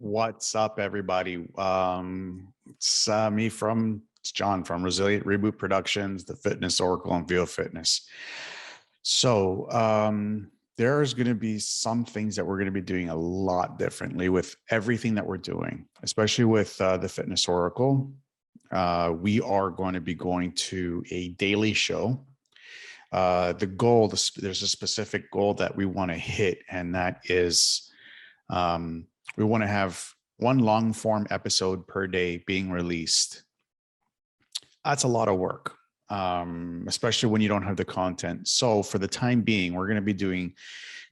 What's up, everybody? It's John from Resilient Reboot Productions, the Fitness Oracle, and Vio Fitness. So there's going to be some things that we're going to be doing a lot differently with everything that we're doing, especially with the Fitness Oracle. We are going to be going to a daily show. The goal, there's a specific goal that we want to hit, and that is we want to have one long form episode per day being released. That's a lot of work, especially when you don't have the content. So for the time being, we're going to be doing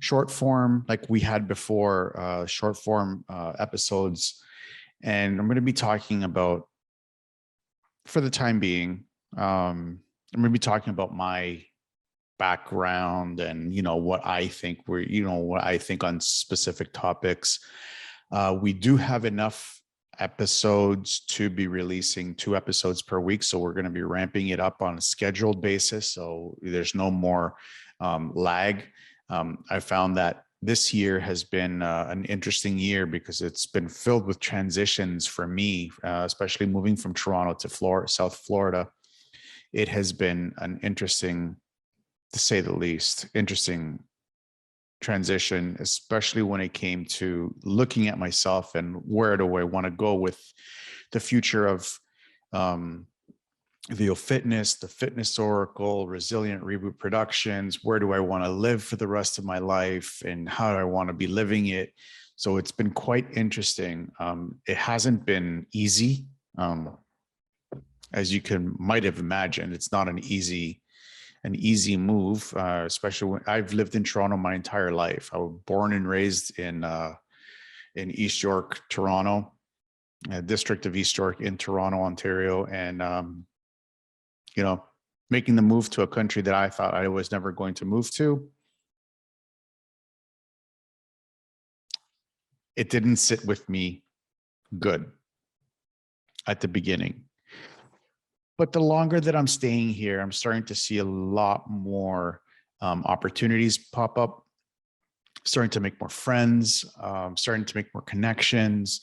short form like we had before, short form episodes. And I'm going to be talking about, for the time being, I'm going to be talking about my background and, what I think what I think on specific topics. We do have enough episodes to be releasing 2 episodes per week. So we're going to be ramping it up on a scheduled basis. So there's no more lag. I found that this year has been an interesting year because it's been filled with transitions for me, especially moving from Toronto to South Florida. It has been an interesting, to say the least, interesting transition, especially when it came to looking at myself and where do I want to go with the future of Vio Fitness, the Fitness Oracle, Resilient Reboot Productions. Where do I want to live for the rest of my life, and how do I want to be living it? So it's been quite interesting. It hasn't been easy, as you might have imagined. It's not an easy move, especially when I've lived in Toronto my entire life. I was born and raised in East York, Toronto, district of East York in Toronto, Ontario. And, making the move to a country that I thought I was never going to move to, it didn't sit with me good at the beginning. But the longer that I'm staying here, I'm starting to see a lot more opportunities pop up, starting to make more friends, starting to make more connections.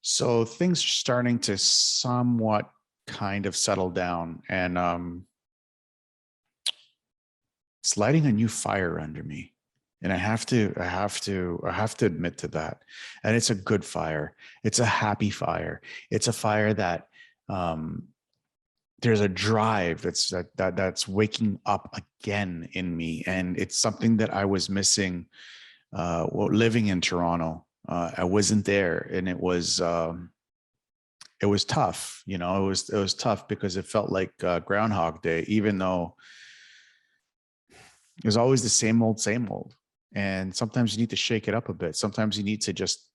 So things are starting to somewhat kind of settle down, and it's lighting a new fire under me. And I have to admit to that. And it's a good fire. It's a happy fire. It's a fire that there's a drive that's waking up again in me. And it's something that I was missing living in Toronto. I wasn't there, and it was tough. It was tough because it felt like Groundhog Day, even though it was always the same old, same old. And sometimes you need to shake it up a bit. Sometimes you need to just,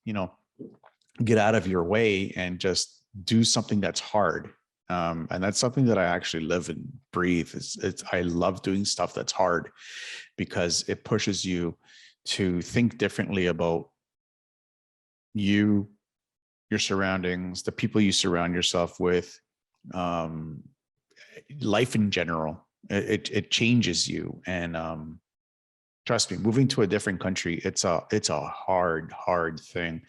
get out of your way and just do something that's hard. And that's something that I actually live and breathe. I love doing stuff that's hard because it pushes you to think differently about you, your surroundings, the people you surround yourself with, life in general. It changes you. And trust me, moving to a different country, it's a hard thing.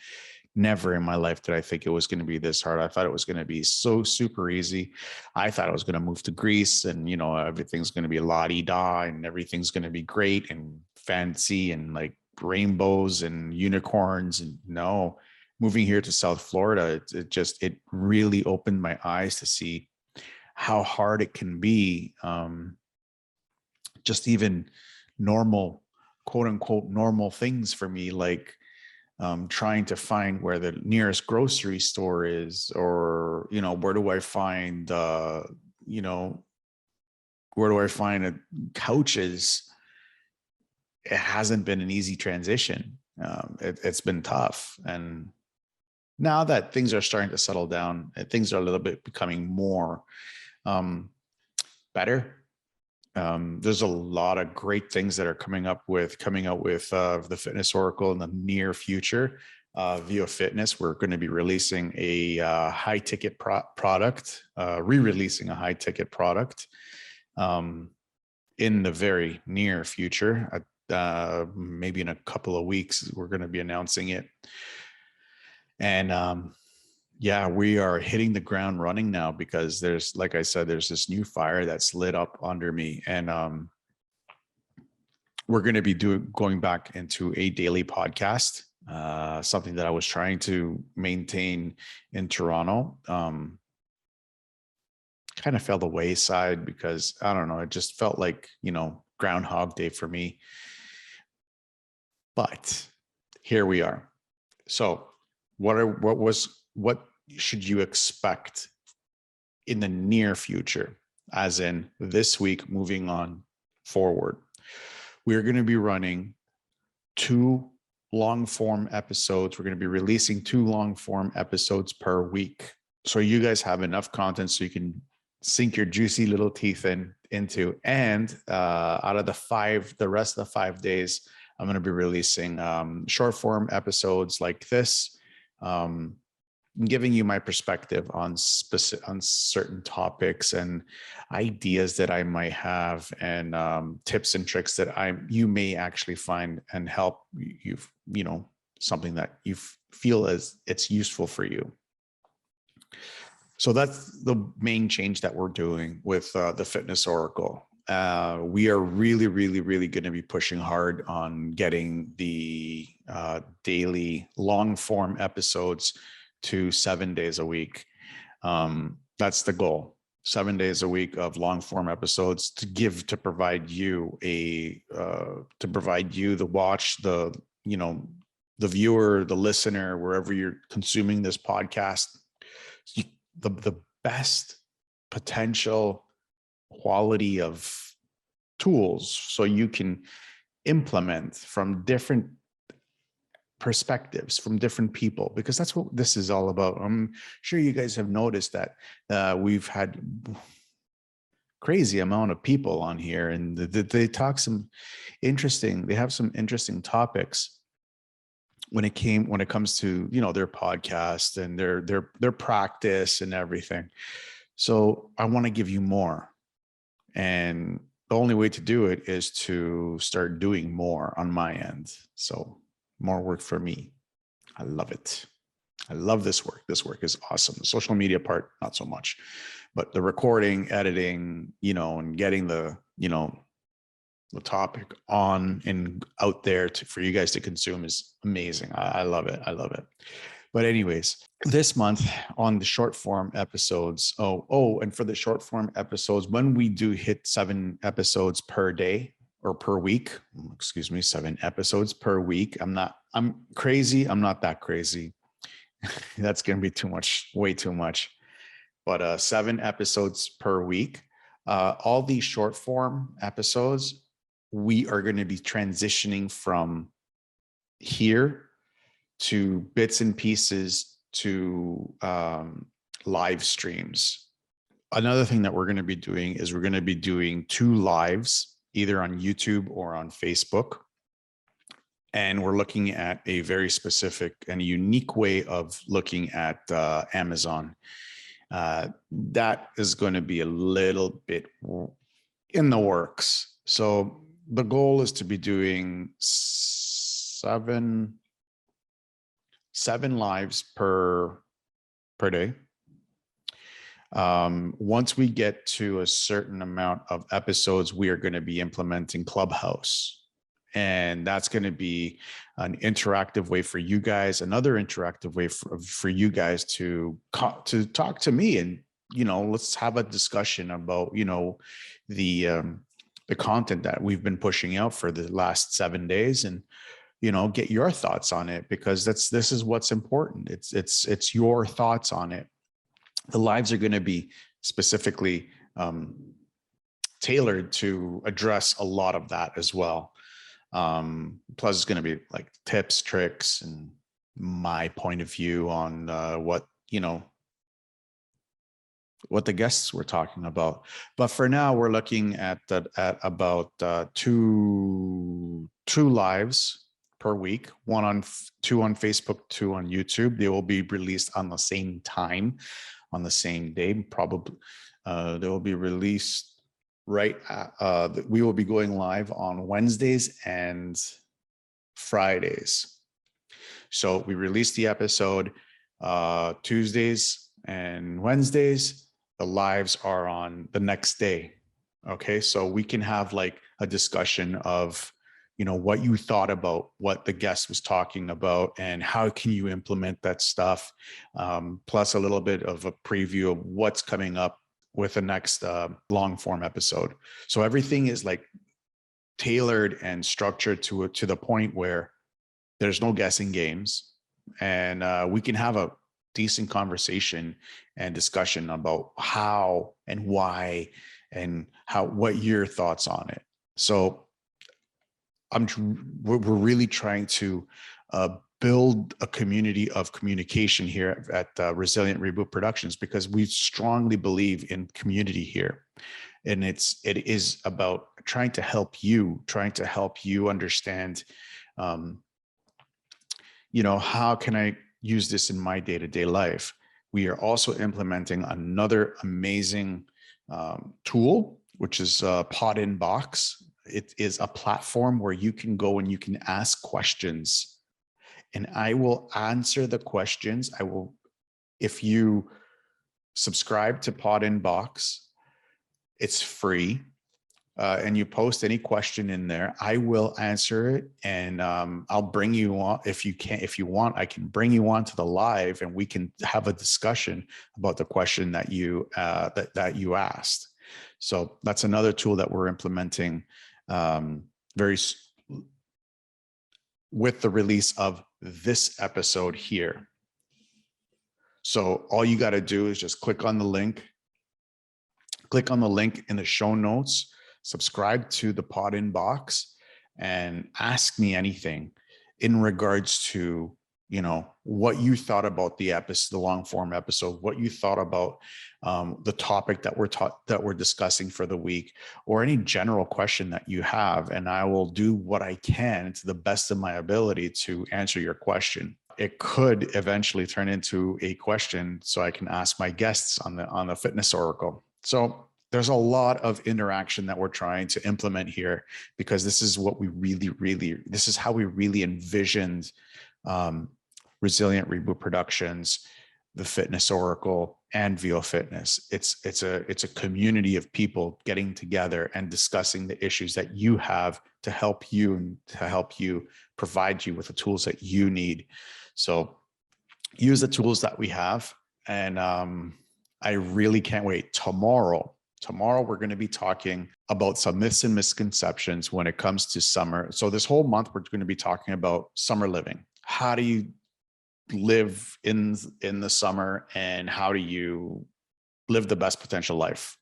Never in my life did I think it was going to be this hard. I thought it was going to be so super easy. I thought I was going to move to Greece and, everything's going to be la-di-da and everything's going to be great and fancy and like rainbows and unicorns. And no, moving here to South Florida, it really opened my eyes to see how hard it can be. Just even normal, quote unquote, normal things for me, like trying to find where the nearest grocery store is, or, where do I find, couches? It hasn't been an easy transition. It's been tough. And now that things are starting to settle down, things are a little bit becoming more better. There's a lot of great things that are coming out with the Fitness Oracle in the near future. Vio Fitness, we're going to be releasing a high ticket product, re-releasing a high ticket product in the very near future. Maybe in a couple of weeks, we're going to be announcing it. And yeah, we are hitting the ground running now because there's, like I said, there's this new fire that's lit up under me. And we're going to be going back into a daily podcast, something that I was trying to maintain in Toronto. Kind of fell the wayside because I don't know, it just felt like, Groundhog Day for me. But here we are. So what should you expect in the near future, as in this week moving on forward? We're going to be running 2 long form episodes. We're going to be releasing 2 long form episodes per week. So you guys have enough content so you can sink your juicy little teeth into. And out of the rest of the 5 days, I'm going to be releasing short form episodes like this, giving you my perspective on certain topics and ideas that I might have, and tips and tricks that you may actually find and help you, something that you feel as it's useful for you. So that's the main change that we're doing with the Fitness Oracle. We are really, really, really going to be pushing hard on getting the daily long form episodes to 7 days a week. That's the goal. 7 days a week of long form episodes to provide you the watch, the viewer, the listener, wherever you're consuming this podcast, the best potential quality of tools so you can implement from different perspectives, from different people, because that's what this is all about. I'm sure you guys have noticed that we've had crazy amount of people on here, and they have some interesting topics when it comes to their podcast and their practice and everything. So I want to give you more, and the only way to do it is to start doing more on my end. So more work for me. I love it. I love this work. This work is awesome. The social media part, not so much, but the recording, editing, and getting the topic on and out there for you guys to consume is amazing. I love it. I love it. But anyways, this month on the short form episodes, and for the short form episodes, when we do hit 7 episodes per day or per week, 7 episodes per week. I'm crazy. I'm not that crazy. That's going to be too much, way too much. But 7 episodes per week. All these short form episodes, we are going to be transitioning from here to bits and pieces to live streams. Another thing that we're going to be doing is we're going to be doing 2 lives, either on YouTube or on Facebook. And we're looking at a very specific and unique way of looking at Amazon. That is going to be a little bit in the works. So the goal is to be doing 7 lives per day. Once we get to a certain amount of episodes, we are going to be implementing Clubhouse. And that's going to be an interactive way for you guys, another interactive way for you guys to talk to me, and let's have a discussion about the content that we've been pushing out for the last 7 days, and get your thoughts on it, because this is what's important. It's your thoughts on it. The lives are going to be specifically tailored to address a lot of that as well. Plus it's going to be like tips, tricks, and my point of view on what the guests were talking about. But for now, we're looking at about two lives per week, 2 on Facebook, 2 on YouTube. They will be released on the same time, on the same day. Probably they will be released right. We will be going live on Wednesdays and Fridays. So we release the episode, Tuesdays and Wednesdays, the lives are on the next day. Okay. So we can have like a discussion of, what you thought about what the guest was talking about and how can you implement that stuff. Plus a little bit of a preview of what's coming up with the next long form episode. So everything is like tailored and structured to the point where there's no guessing games, and we can have a decent conversation and discussion about how and why and what your thoughts on it. So we're really trying to build a community of communication here at Resilient Reboot Productions, because we strongly believe in community here. And it is about trying to help you understand, how can I use this in my day-to-day life? We are also implementing another amazing tool, which is Pod in Box. It is a platform where you can go and you can ask questions, and I will answer the questions. If you subscribe to Pod in Box, it's free. And you post any question in there, I will answer it, and I'll bring you on. If you want, I can bring you on to the live, and we can have a discussion about the question that you that you asked. So that's another tool that we're implementing with the release of this episode here. So all you got to do is just click on the link in the show notes, subscribe to the Pod in Box, and ask me anything in regards to, what you thought about the long form episode, what you thought about the topic that we're discussing for the week, or any general question that you have. And I will do what I can to the best of my ability to answer your question. It could eventually turn into a question so I can ask my guests on the Fitness Oracle. So there's a lot of interaction that we're trying to implement here, because this is what we this is how we really envisioned Resilient Reboot Productions, the Fitness Oracle, and Vio Fitness. It's a community of people getting together and discussing the issues that you have to help you provide you with the tools that you need. So use the tools that we have, and I really can't wait. Tomorrow, we're going to be talking about some myths and misconceptions when it comes to summer. So this whole month, we're going to be talking about summer living. How do you live in the summer, and how do you live the best potential life?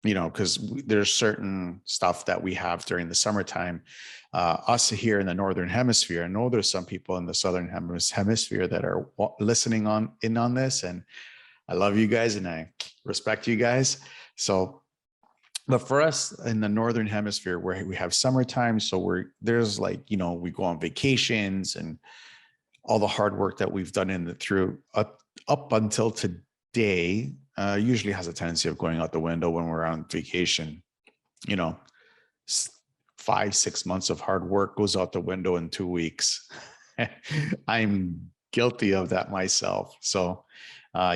Because there's certain stuff that we have during the summertime. Us here in the Northern Hemisphere, I know there's some people in the Southern Hemisphere that are listening in on this, and I love you guys and I respect you guys. So, but for us in the Northern Hemisphere, where we have summertime, so there's like, we go on vacations, and all the hard work that we've done up until today usually has a tendency of going out the window when we're on vacation. 5-6 months of hard work goes out the window in 2 weeks. I'm guilty of that myself. So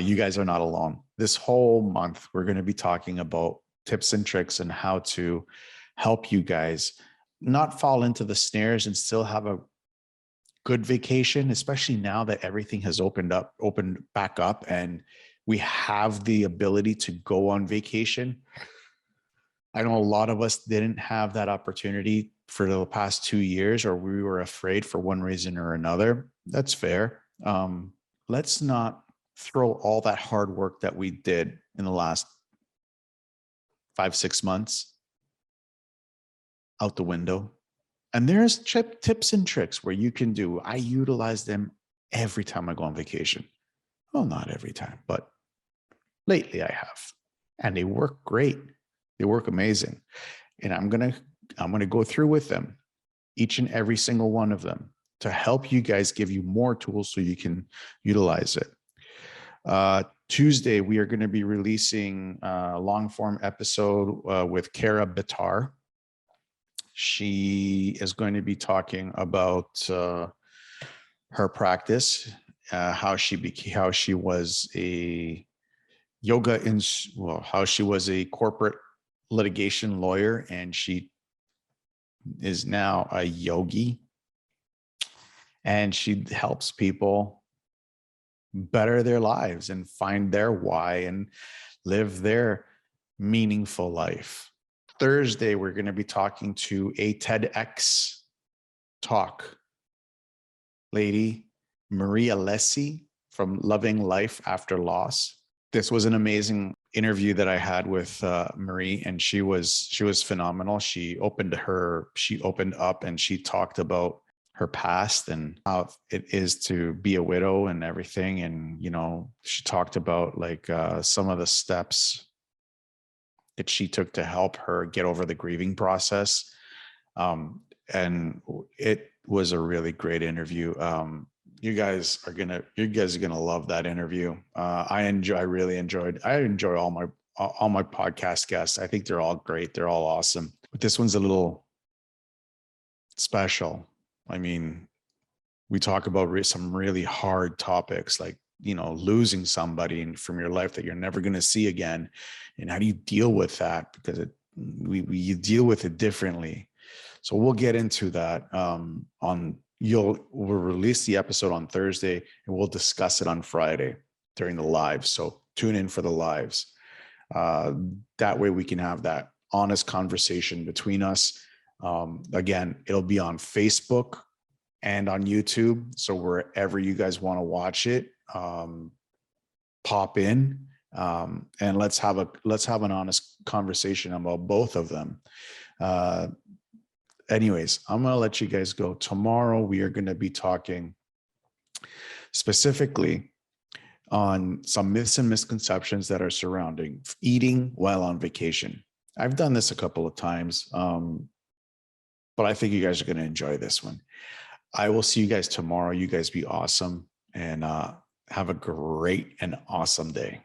you guys are not alone. This whole month, we're going to be talking about tips and tricks and how to help you guys not fall into the snares and still have a good vacation, especially now that everything has opened back up and we have the ability to go on vacation. I know a lot of us didn't have that opportunity for the past 2 years, or we were afraid for one reason or another. That's fair. Let's not throw all that hard work that we did in the last 5-6 months out the window. And there's tips and tricks where you can do. I utilize them every time I go on vacation. Well, not every time, but lately I have, and they work great. They work amazing. And I'm gonna go through with them, each and every single one of them, to help you guys, give you more tools so you can utilize it. Tuesday, we are going to be releasing a long form episode with Kara Bitar. She is going to be talking about her practice. how she was a how she was a corporate litigation lawyer, and she is now a yogi, and she helps people better their lives and find their why and live their meaningful life. Thursday, we're going to be talking to a TEDx talk lady, Maria Alessi from Loving Life After Loss. This was an amazing interview that I had with Marie, and she was phenomenal. She opened up and she talked about her past and how it is to be a widow and everything. And, she talked about like some of the steps that she took to help her get over the grieving process. And it was a really great interview. You guys are gonna love that interview. I enjoy all my podcast guests. I think they're all great. They're all awesome. But this one's a little special. I mean, we talk about some really hard topics, like, losing somebody from your life that you're never going to see again. And how do you deal with that? Because you deal with it differently. So we'll get into that we'll release the episode on Thursday, and we'll discuss it on Friday during the live. So tune in for the lives. That way we can have that honest conversation between us. Again, it'll be on Facebook and on YouTube. So wherever you guys want to watch it, pop in, and let's have an honest conversation about both of them. Anyways, I'm going to let you guys go. Tomorrow, we are going to be talking specifically on some myths and misconceptions that are surrounding eating while on vacation. I've done this a couple of times, but I think you guys are going to enjoy this one. I will see you guys tomorrow. You guys be awesome, and have a great and awesome day.